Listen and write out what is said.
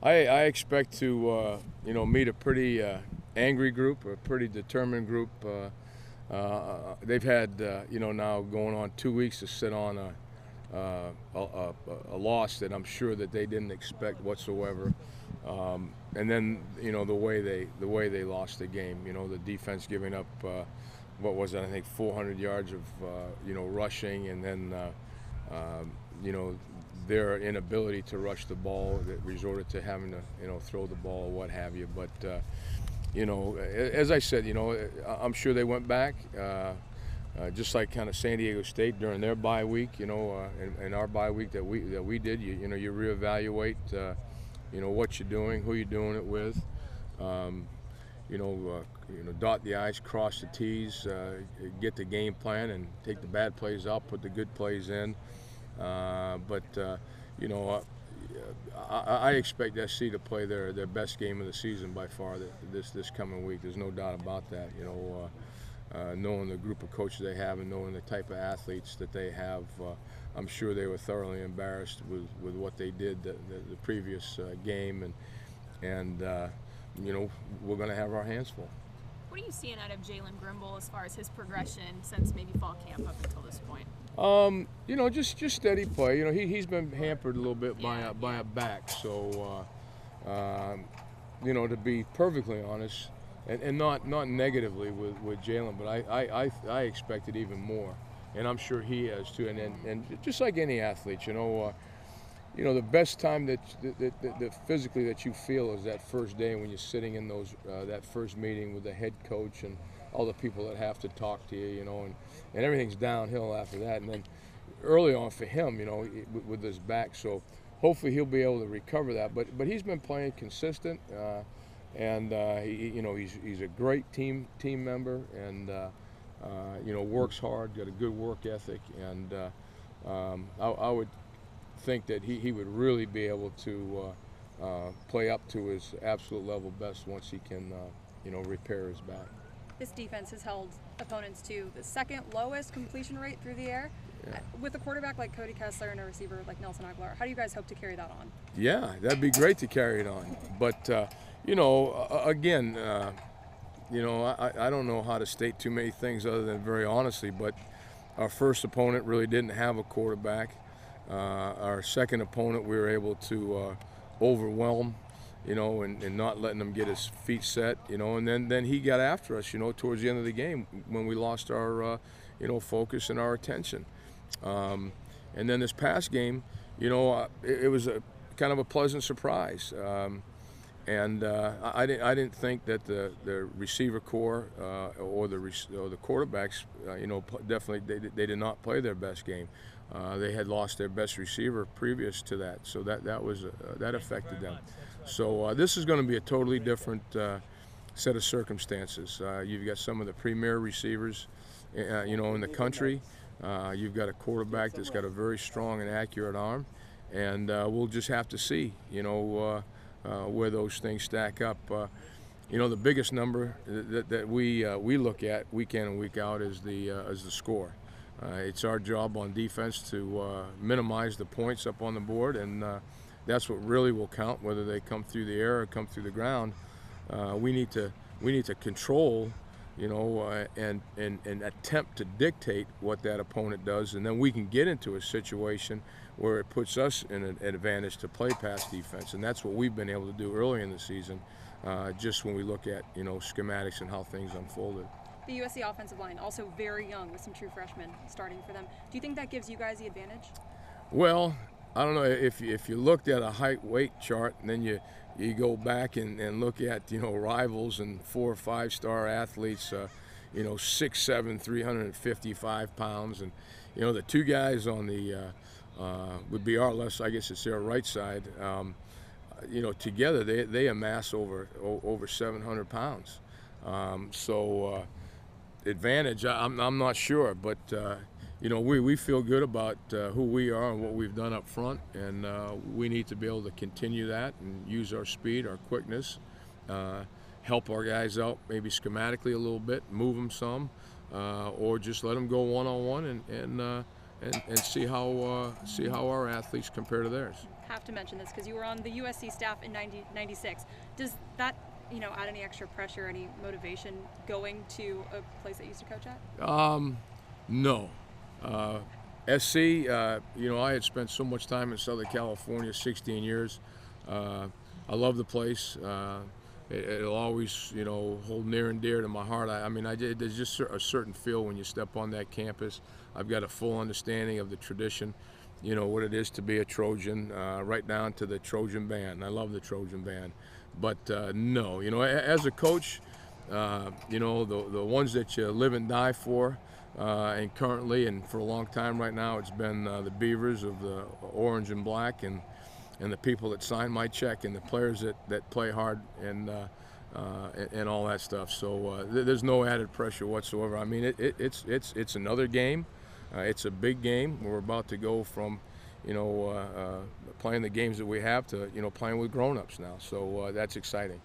I expect to meet a pretty angry group, a pretty determined group. They've had now going on 2 weeks to sit on a loss that I'm sure that they didn't expect whatsoever. And then the way they lost the game. The defense giving up what was it? I think 400 yards of rushing, and then their inability to rush the ball that resorted to having to throw the ball, what have you. But as I said, I'm sure they went back. Just like kind of San Diego State during their bye week, and our bye week that we did, you reevaluate, what you're doing, who you're doing it with, dot the I's, cross the T's, get the game plan, and take the bad plays out, put the good plays in. I expect SC to play their best game of the season by far this coming week. There's no doubt about that. Knowing the group of coaches they have and knowing the type of athletes that they have, I'm sure they were thoroughly embarrassed with what they did the previous game, and we're going to have our hands full. What are you seeing out of Jalen Grimble as far as his progression since maybe fall camp up until this point? Just steady play. He's been hampered a little bit by a back. So, to be perfectly honest, and not negatively with Jalen, but I expected even more, and I'm sure he has too. And just like any athlete, the best time that physically that you feel is that first day when you're sitting in that first meeting with the head coach and all the people that have to talk to you, and everything's downhill after that. And then early on for him, with his back, so hopefully he'll be able to recover that. But he's been playing consistent, and he's a great team member, and works hard, got a good work ethic, and I would think that he would really be able to play up to his absolute level best once he can repair his back. This defense has held opponents to the second lowest completion rate through the air. Yeah. With a quarterback like Cody Kessler and a receiver like Nelson Aguilar, how do you guys hope to carry that on? Yeah, that'd be great to carry it on. But, again, I don't know how to state too many things other than very honestly, but our first opponent really didn't have a quarterback. Our second opponent we were able to overwhelm, and not letting him get his feet set, and then he got after us, towards the end of the game when we lost our, focus and our attention. And then this past game, it was a kind of a pleasant surprise. And I didn't think that the receiver core or the quarterbacks, definitely they did not play their best game. They had lost their best receiver previous to that, so that affected them. So this is going to be a totally different set of circumstances. You've got some of the premier receivers, in the country. You've got a quarterback that's got a very strong and accurate arm, and we'll just have to see, where those things stack up. The biggest number that we look at week in and week out is the score. It's our job on defense to minimize the points up on the board, and that's what really will count, whether they come through the air or come through the ground. We need to control, and attempt to dictate what that opponent does, and then we can get into a situation where it puts us in an advantage to play pass defense, and that's what we've been able to do early in the season, just when we look at schematics and how things unfolded. The USC offensive line also very young with some true freshmen starting for them. Do you think that gives you guys the advantage? Well, I don't know if you looked at a height weight chart and then you go back and look at rivals and 4 or 5 star athletes, 6'7", 355 pounds, and the two guys on the would be our left, I guess it's their right side. Together they amass over 700 pounds. Advantage, I'm not sure, but we feel good about who we are and what we've done up front, and we need to be able to continue that and use our speed, our quickness, help our guys out maybe schematically a little bit, move them some, or just let them go one-on-one and see how our athletes compare to theirs. have to mention this because you were on the USC staff in 96. Does that, add any extra pressure, any motivation going to a place that you used to coach at? No. SC, I had spent so much time in Southern California, 16 years. I love the place. It'll always, hold near and dear to my heart. There's just a certain feel when you step on that campus. I've got a full understanding of the tradition, what it is to be a Trojan, right down to the Trojan band. I love the Trojan band. But no, as a coach, the ones that you live and die for, and currently and for a long time right now, it's been the Beavers of the orange and black, and the people that sign my check, and the players that play hard, and all that stuff. So there's no added pressure whatsoever. I mean, it's another game. It's a big game. We're about to go from playing the games that we have to playing with grown-ups now. So that's exciting.